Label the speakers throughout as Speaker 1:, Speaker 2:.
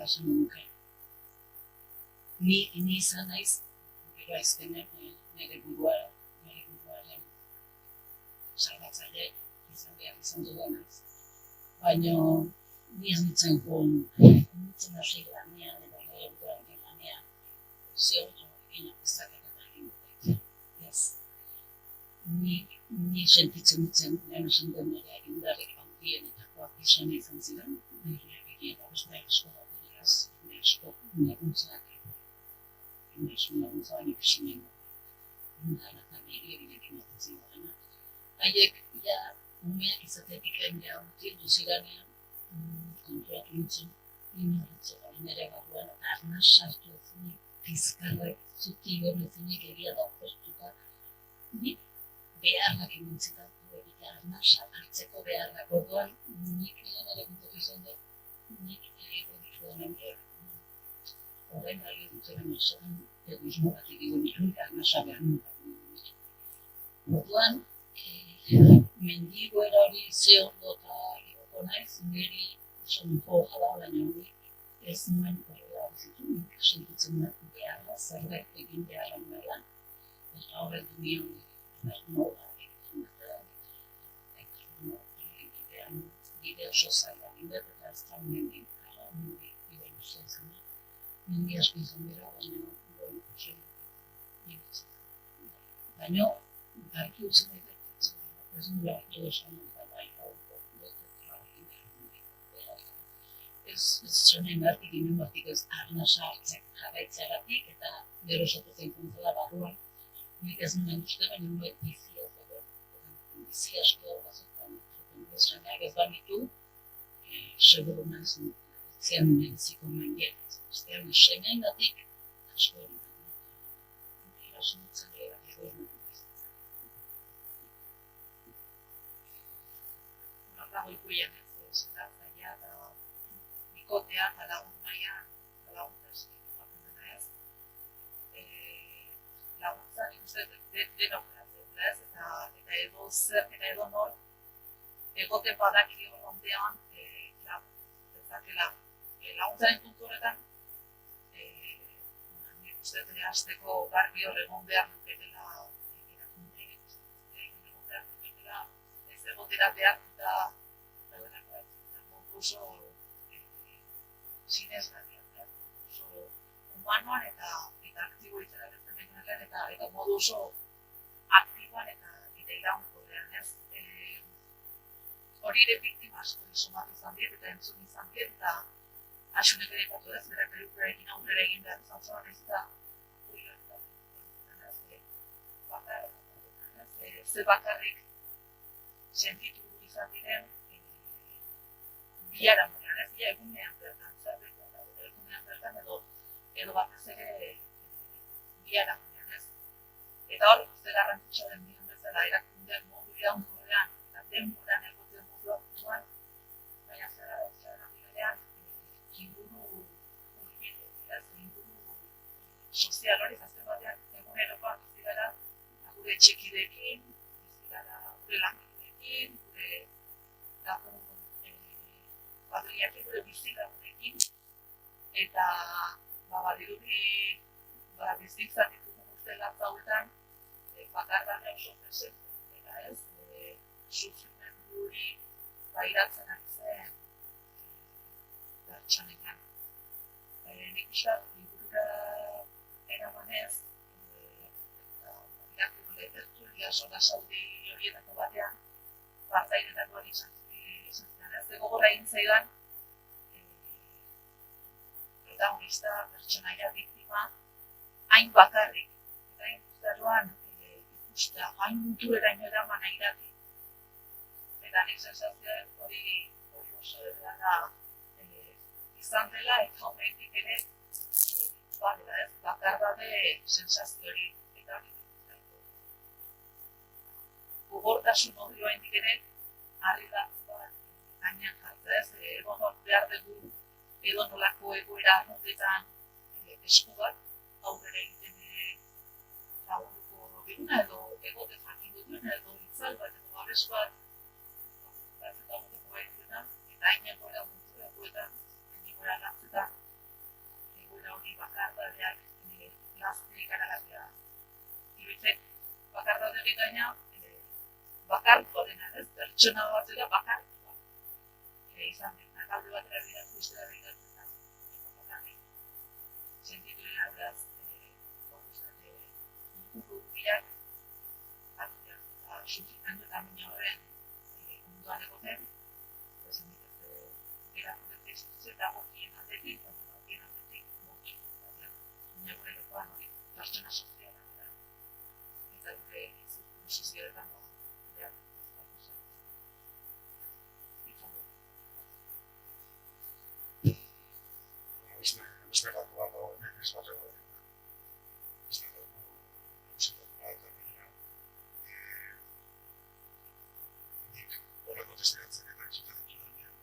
Speaker 1: bezala esan nuke. Ni izan naiz, gero aizkenen nire buruaren salbatzaile izan behar izan dudanaz. Baina ni ez nintzen hasi lanean, edo nire buruaren lanean, zion egin apizakak eta egin dut. Ez. Ni sentitzen dutzen, lehen esan den nire indarrik handienetakoak izan ziren, nire egin abestea asko dauderaz, nire asko laguntzak, laguntzaak ikisinen indara eta nire eginekin atentzen dena. Haiek, ja, umeak izatetik ja mutildu ziranean, konturatu nintzen, inorretzera, nire barruan, eta arnaz sartu ezunik, pizkarrak, zuti hori ezunik egia daupestuta, nik beharrak emantzita egitea arnaz hartzeko beharrak. Orduan, nik ere kontatu izan dut, nik egiten dituan handiak, horrein gali duteren esan, egoismo bat egiten dituen, arnaza behar nuen. Orduan, mendigoera hori ze ondo eta egoko naiz, niri soniko jala baina nik ez nuen horrela bizitu, nik sentitzen dut beharra, zerbait egin beharra nuela, eta horret nion nola egiten dut, bide oso zaila nindet, eta ez da nuen gara, bide luzea izan da. Mendi asko izan dira, baina baina, garki utzi nahi dut, ez nula hartu esan dut, bai, ez zanen gartik ginen batik ez arnasa hartzek jarraitzeratik, eta gero esatezen kontzela barruan, nik ez nuen uste, baina nuen bizia zegoen, bizi asko dago bazutan, ez zaneak ez banitu, seguru naiz zian biziko mendiak, bestean semean gatik, asko egiten. Nire asunutzen gara egoen goikuian ez zendatzaia eta bikotea eta lagun nahian laguntza eskatzen dena ez. Laguntza nik uste denok behar ez, eta edo nor egoten badaki ondean laguntzaren puntu horretan nik uste hasteko garbi hor egon behar duketela egon behar duketela ez egotera behartuta oso sinesgarria, oso humanoan eta aktibo izaten denean eta modu oso aktiboan eta iraunkorrean, ez? Hori ere biktima asko somatu izan diet eta entzun izan diet eta asunek ere ipatu ez, bere pelukularekin aurrera egin behar izan zoan ez da ze bakarrik sentitu izan diren biara monean, ez dira egunean bertan, egunean bertan edo batez ere biara monean, ez? Eta hor, uste garrantzitsua den bihan bezala, erakundeak modu iraunkorrean eta denboran egoten modu aktuan, baina zera bidean, inguru hurbilek, inguru sozial hori, azken batean, egunerokoak bizi gara, gure etxekideekin, bizi gara gure lankideekin, gure lagun padriakin, gure bizilagunekin, eta badirudi bizitzak ditugun urte latza hauetan, bakardana oso presenten dela ez, sufrimendu hori pairatzen ari zen pertsonean. Nik uste liburura eramanez, irakurle tertulia solasaldi horietako batean, partaidenetakoan izan ziren ez, gogorra egin zaidan, protagonista, pertsonaia biktima, hain bakarrik, eta hain guztaroan ikustea, hain mutureraino eraman airati, eta nik sensazioa hori oso edera izan dela, eta horretik ere, bakar babe sensazio hori, eta hori gogortasun hori oendik ere, harri da gainean jartza ez, edo nor behar dugu edo nolako egoera hondetan esku bat, aurrera egiten lagunduko diguna, edo egote jakingo duena, edo itzal bat, edo babes bat, eta hain egoera mundu egoetan, hain egoera latzetan, pertsona batera bakarrik. Izan dena, talde batera begiratu, bestera begiratu, eta bakarrik. Sentitu dira, beraz, hor guztate, inguru biak, hartu behar, eta sufrimendu eta min horren onduan egoten, esan dituzte, geratu bete izutze, eta gokien aldetik, gokien aldetik, baina gure lekoan hori, pertsona soziala gara, eta gure zirkulu sozialetan behar dut.
Speaker 2: Beste gatu bat dago hemen, ez bat dago hemen. Beste gatu nagusitatu bat eta gainera. Nik horreko testigatzen eta entzuten ditu denean.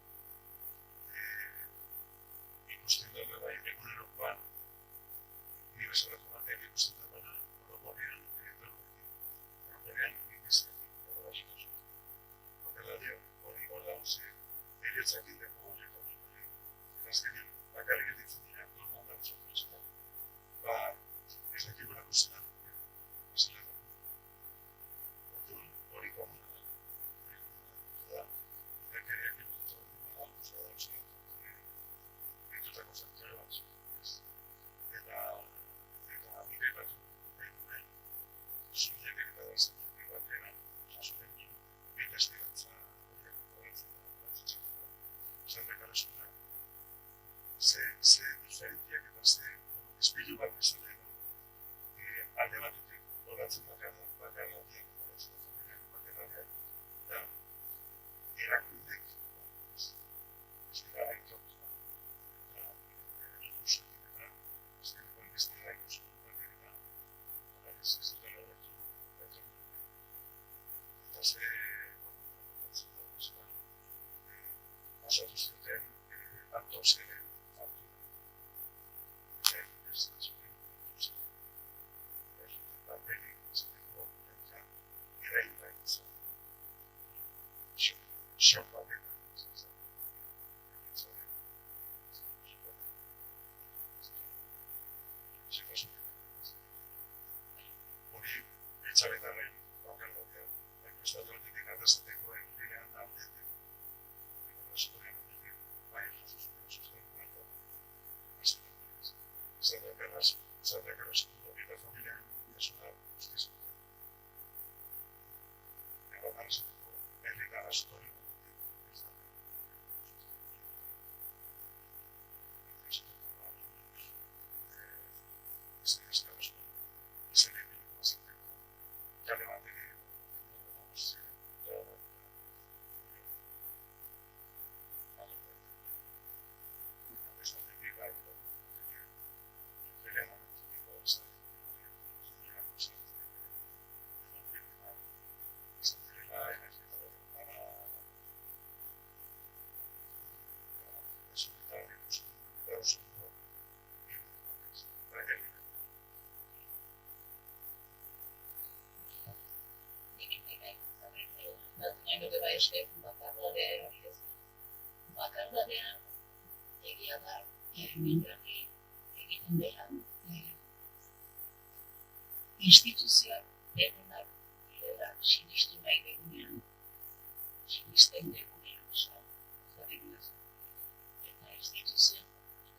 Speaker 2: Ikusten dut bai egunerokoan, ni bezalatu batek ikusten dut baina orokorrean orokorrean minbiziatik edo batxitasun. Horrela dio, hori gorda hauze, eriotzakin deko hori eta hori. Eta azkenean, bakarrik editzen dira, normal da sortzetak. Ez dakiguna guztian, bezala da. Orduan, hori komuna da. Eta, indarkeriak egotuta hori dira, guztia da guztian ditutako faktore batzuk. Eta nire batu nahi duen, zubiletek eta da izan dut batera, jasoren ginen, bita estigantza horiek horretzen da, batzitzen da, zerrekarasuna. Ze diferentiak eta ze espilu bat bezala edo alde batetik horatzen bakarratiak horatzen da familiak bakarratiak da erakundek ez dira aitortu da eta ikusetik eta azkenekoan ez dira ikusetik bakarrika eta ez dutela lortu aitortu eta ze horatzen da guztan pasatu zioten autopsiaren ez da zuten autopsia. Eta benik izateko gurenka irainda izan. Xok batetan izan zen. Egitzaren. Hori etxabetarren bakardadean. Baina estatu batetik arrezateko egitean aldetik. Arrazoren aldetik. Bai jaso zuten sustengoa eta Zerrekarrasku eta familiaren jasuna guztiz duten. Eta arrezateko herrika askoren aldetik ez da. Izan eskarrasku, izan egin maziteko, jale bateri,
Speaker 1: Bakardadean egia da mingarri egiten dela instituzioak denenak direla sinistu nahi degunean, sinisten degunean, eta instituzioak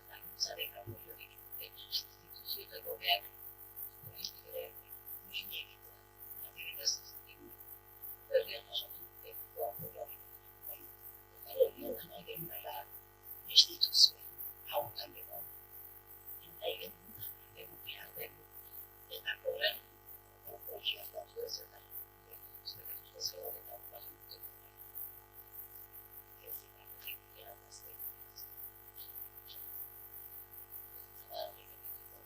Speaker 1: eta gintzaren apoiorik instituzioetako behar oraindik ere min egitea, adibidez ez dugu berrian jasatu duteko apoiorik. Eta egia da nahi genuela instituzioen hautan egon, nahi genuen behar dugu. Eta horren hori gertatu ez eta zerretu zela eta horren duteko nahi. Ez dira horrek geratazte eta egiteko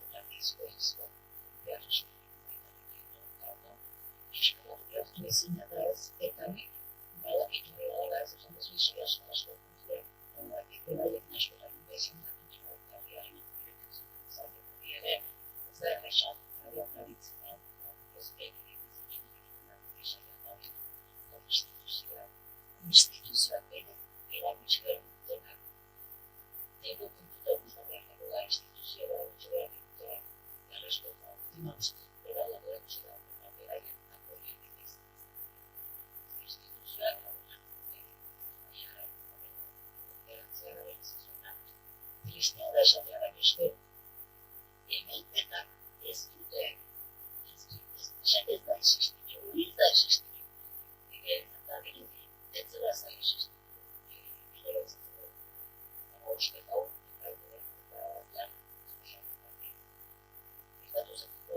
Speaker 1: eta gizkoizko behar esukiko baita eskalatu gertu ezina da ez eta nik badakitu horrela ez esan dezu izia asko kontuak badakik beraiek naskotan bezin da kontua eta biaren akurretu zuten hori ere ez da errexat arian dabitzen ez behin instituzioak erakutsi behar dutenak deno kontuta guztan behar dago da instituzioa erakutsi behar dutenak errespeta optima guztu beraiak erakutsi behar eta beraien apoioik ez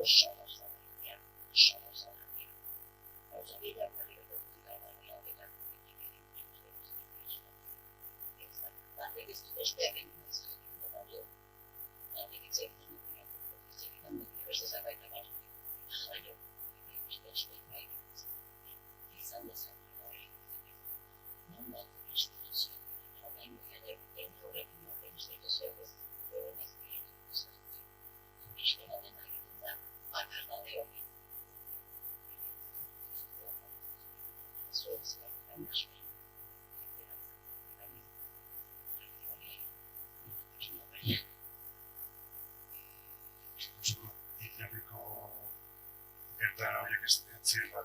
Speaker 1: oso zabaldia. Gauza gehiago berriro dira eta batek ez dut besteak egin nahi zaten. Batek ez egiten dut beste zerbaitak baino. Izan dezakegu hori. Nonbait instituzioak dira. Oraingo ere horrekin instituzioak ez duen ez dira. Beste baten egiten da bakardade hori. Zuen zerak baina
Speaker 2: Ilarriko gertaera horiek ez ziren